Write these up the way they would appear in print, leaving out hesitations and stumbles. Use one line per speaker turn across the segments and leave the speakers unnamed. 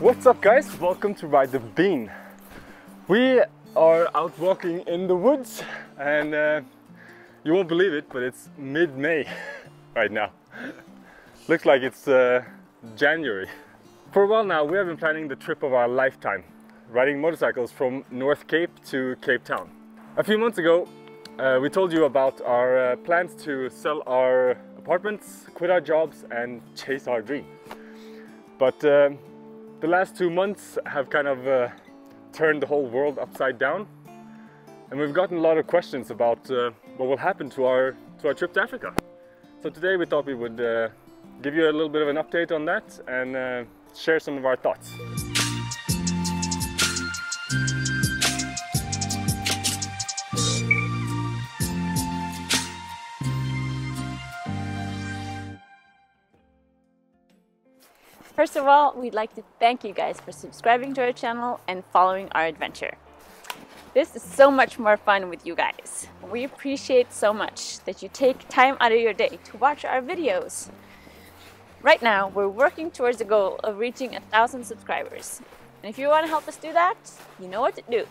What's up guys, welcome to Ride the Bean. We are out walking in the woods and you won't believe it, but it's mid-May right now. Looks like it's January. For a while now we have been planning the trip of our lifetime, riding motorcycles from North Cape to Cape Town. A few months ago we told you about our plans to sell our apartments, quit our jobs and chase our dream. But the last 2 months have kind of turned the whole world upside down, and we've gotten a lot of questions about what will happen to our trip to Africa. So today we thought we would give you a little bit of an update on that and share some of our thoughts.
First of all, we'd like to thank you guys for subscribing to our channel and following our adventure. This is so much more fun with you guys. We appreciate so much that you take time out of your day to watch our videos. Right now, we're working towards the goal of reaching 1,000 subscribers. And if you want to help us do that, you know what to do.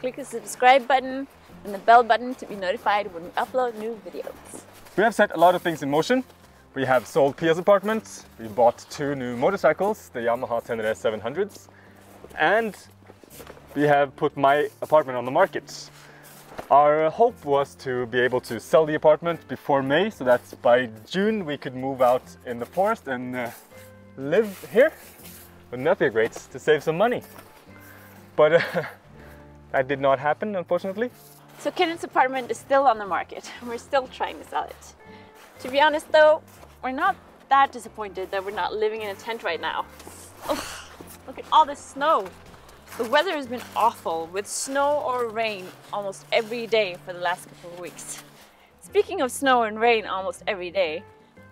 Click the subscribe button and the bell button to be notified when we upload new videos.
We have set a lot of things in motion. We have sold Pia's apartment, we bought 2 new motorcycles, the Yamaha 10RS 700s, and we have put my apartment on the market. Our hope was to be able to sell the apartment before May, so that by June we could move out in the forest and live here. Wouldn't that be great, to save some money? But that did not happen, unfortunately.
So Kenneth's apartment is still on the market, and we're still trying to sell it. To be honest though, we're not that disappointed that we're not living in a tent right now. Oh, look at all this snow. The weather has been awful, with snow or rain almost every day for the last couple of weeks. Speaking of snow and rain almost every day,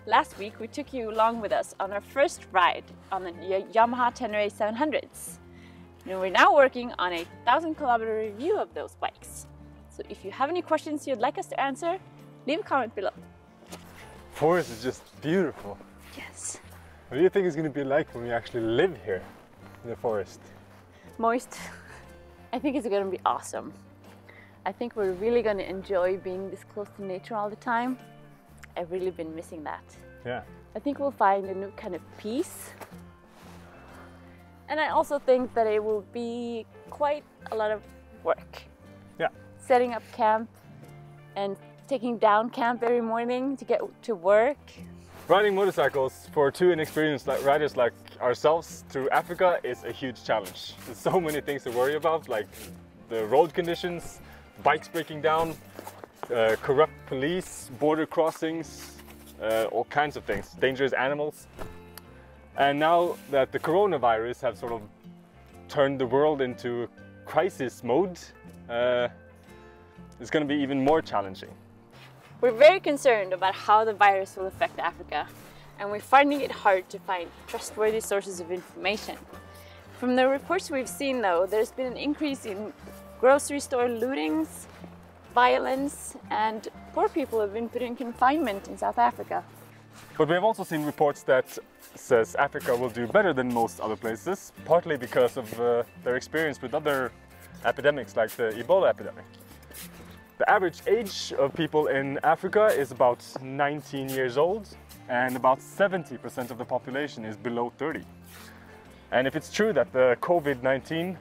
last week we took you along with us on our first ride on the Yamaha 10RS 700s. And we're now working on a 1,000-kilometer review of those bikes. So if you have any questions you'd like us to answer, leave a comment below.
Forest is just beautiful.
Yes.
What do you think it's going to be like when we actually live here in the forest?
Moist. I think it's going to be awesome. I think we're really going to enjoy being this close to nature all the time. I've really been missing that.
Yeah.
I think we'll find a new kind of peace. And I also think that it will be quite a lot of work.
Yeah.
Setting up camp and taking down camp every morning to get to work.
Riding motorcycles for 2 inexperienced riders like ourselves through Africa is a huge challenge. There's so many things to worry about, like the road conditions, bikes breaking down, corrupt police, border crossings, all kinds of things, dangerous animals. And now that the coronavirus have sort of turned the world into crisis mode, it's going to be even more challenging.
We're very concerned about how the virus will affect Africa, and we're finding it hard to find trustworthy sources of information. From the reports we've seen though, there's been an increase in grocery store lootings, violence, and poor people have been put in confinement in South Africa.
But we have also seen reports that says Africa will do better than most other places, partly because of their experience with other epidemics like the Ebola epidemic. The average age of people in Africa is about 19 years old, and about 70% of the population is below 30. And if it's true that the COVID-19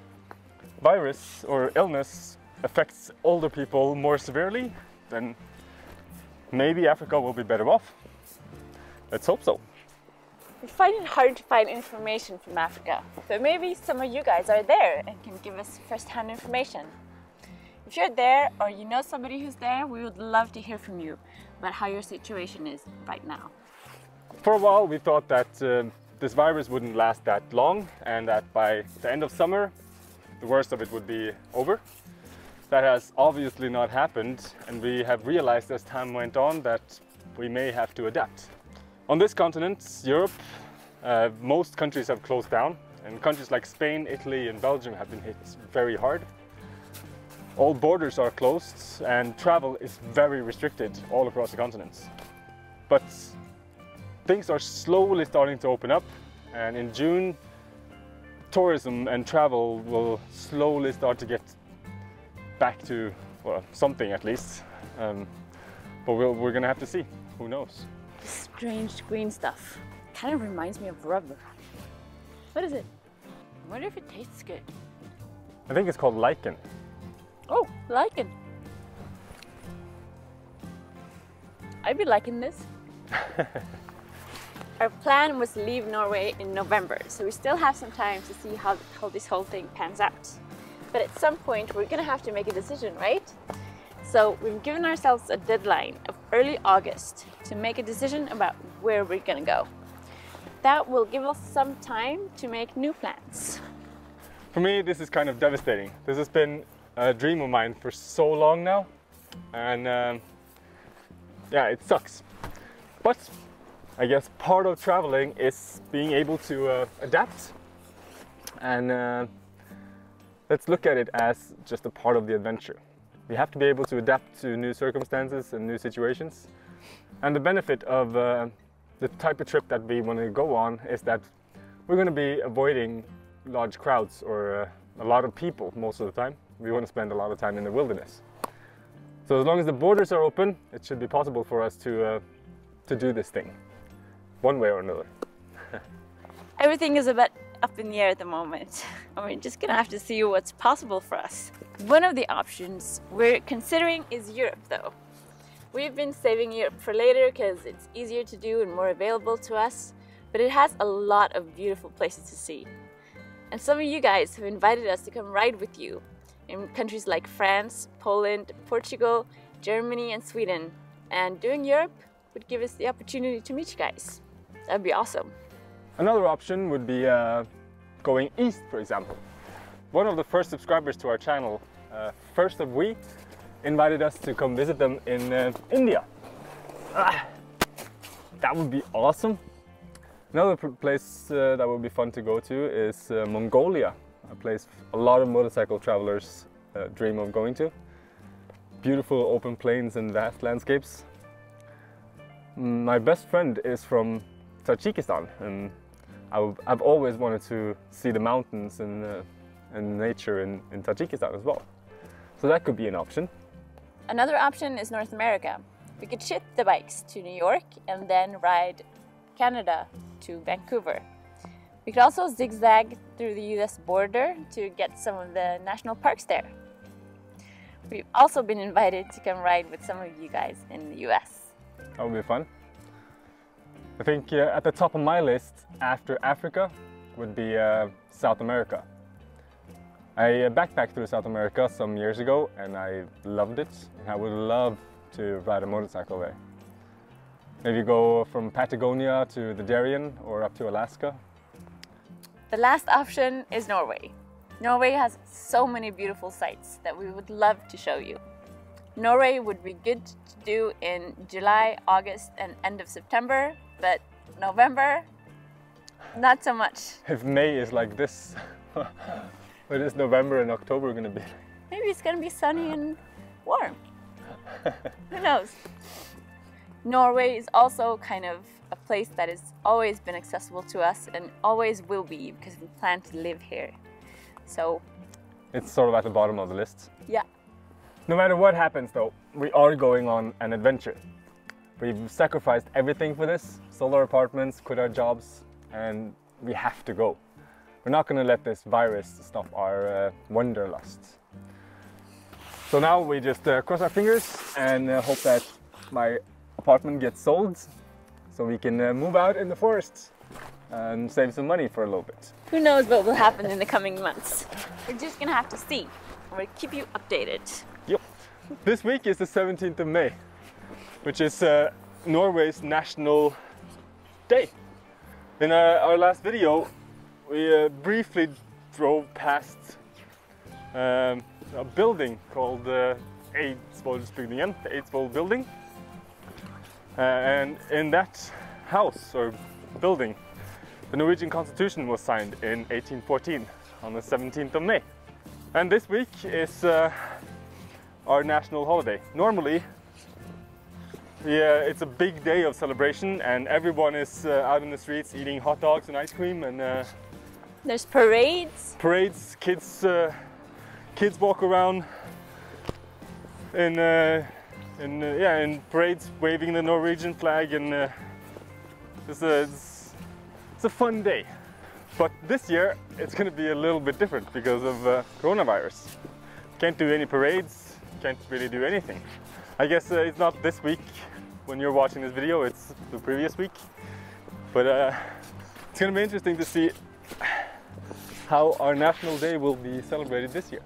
virus or illness affects older people more severely, then maybe Africa will be better off. Let's hope so.
We find it hard to find information from Africa, but maybe some of you guys are there and can give us first-hand information. If you're there or you know somebody who's there, we would love to hear from you about how your situation is right now.
For a while we thought that this virus wouldn't last that long and that by the end of summer the worst of it would be over. That has obviously not happened, and we have realized as time went on that we may have to adapt. On this continent, Europe, most countries have closed down, and countries like Spain, Italy and Belgium have been hit very hard. All borders are closed and travel is very restricted all across the continent. But things are slowly starting to open up, and in June tourism and travel will slowly start to get back to, well, something at least. But we're gonna have to see. Who knows?
This strange green stuff kind of reminds me of rubber. What is it? I wonder if it tastes good.
I think it's called lichen.
Oh, lichen. I'd be liking this. Our plan was to leave Norway in November, so we still have some time to see how this whole thing pans out. But at some point we're gonna have to make a decision, right? So we've given ourselves a deadline of early August to make a decision about where we're gonna go. That will give us some time to make new plans.
For me, this is kind of devastating. This has been a dream of mine for so long now, and yeah, it sucks. But I guess part of traveling is being able to adapt, and let's look at it as just a part of the adventure. We have to be able to adapt to new circumstances and new situations. And the benefit of the type of trip that we want to go on is that we're going to be avoiding large crowds or a lot of people most of the time. We want to spend a lot of time in the wilderness. So as long as the borders are open, it should be possible for us to do this thing, one way or another.
Everything is a bit up in the air at the moment. We're just gonna have to see what's possible for us. One of the options we're considering is Europe though. We've been saving Europe for later because it's easier to do and more available to us, but it has a lot of beautiful places to see. And some of you guys have invited us to come ride with you in countries like France, Poland, Portugal, Germany and Sweden. And doing Europe would give us the opportunity to meet you guys. That'd be awesome.
Another option would be going east, for example. One of the first subscribers to our channel, First of We, invited us to come visit them in India. That would be awesome. Another place that would be fun to go to is Mongolia, a place a lot of motorcycle travelers dream of going to. Beautiful open plains and vast landscapes. My best friend is from Tajikistan, and I've always wanted to see the mountains and nature in Tajikistan as well. So that could be an option.
Another option is North America. We could ship the bikes to New York and then ride Canada to Vancouver. We could also zigzag through the US border to get some of the national parks there. We've also been invited to come ride with some of you guys in the US.
That would be fun. I think at the top of my list after Africa would be South America. I backpacked through South America some years ago and I loved it. I would love to ride a motorcycle there. Maybe go from Patagonia to the Darien or up to Alaska.
The last option is Norway. Norway has so many beautiful sights that we would love to show you. Norway would be good to do in July, August and end of September, but November, not so much.
If May is like this, what is November and October going to be?
Maybe it's going to be sunny and warm. Who knows? Norway is also kind of a place that has always been accessible to us and always will be because we plan to live here. So
it's sort of at the bottom of the list.
Yeah.
No matter what happens though, we are going on an adventure. We've sacrificed everything for this, sold our apartments, quit our jobs, and we have to go. We're not going to let this virus stop our wanderlust. So now we just cross our fingers and hope that my apartment gets sold so we can move out in the forest and save some money for a little bit.
Who knows what will happen in the coming months? We're just gonna have to see. We'll keep you updated.
Yep. This week is the 17th of May, which is Norway's National Day. In our last video, we briefly drove past a building called Eidsvollsbygningen, the Eidsvoll building. And in that house or building, the Norwegian Constitution was signed in 1814 on the 17th of May. And this week is our national holiday. Normally, it's a big day of celebration and everyone is out in the streets eating hot dogs and ice cream and
There's parades.
Parades, kids walk around in parades waving the Norwegian flag, and it's a fun day. But this year it's going to be a little bit different because of coronavirus. Can't do any parades, can't really do anything. I guess it's not this week when you're watching this video, it's the previous week. But it's going to be interesting to see how our National Day will be celebrated this year.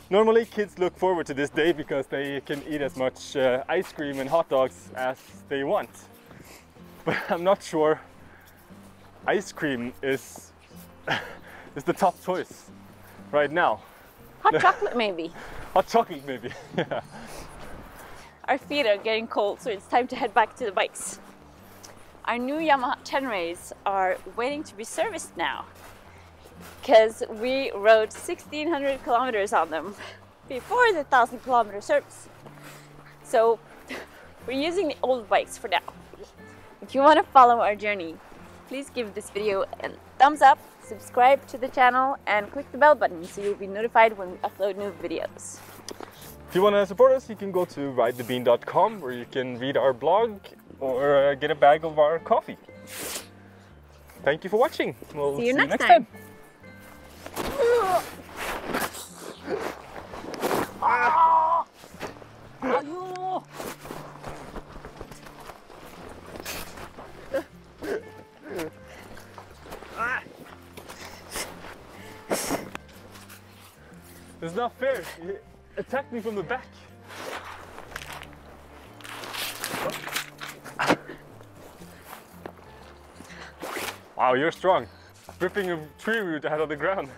Normally kids look forward to this day because they can eat as much ice cream and hot dogs as they want. But I'm not sure ice cream is the top choice right now.
Hot chocolate maybe.
Hot chocolate maybe. Yeah.
Our feet are getting cold, so it's time to head back to the bikes. Our new Yamaha Tenrays are waiting to be serviced now, because we rode 1,600 kilometers on them before the 1,000 kilometer service. So we're using the old bikes for now. If you want to follow our journey, please give this video a thumbs up, subscribe to the channel, and click the bell button so you'll be notified when we upload new videos.
If you want to support us, you can go to ridethebean.com, where you can read our blog or get a bag of our coffee. Thank you for watching. We'll
see you next time.
It's not fair. He attacked me from the back. Wow, you're strong. Ripping a tree root out of the ground.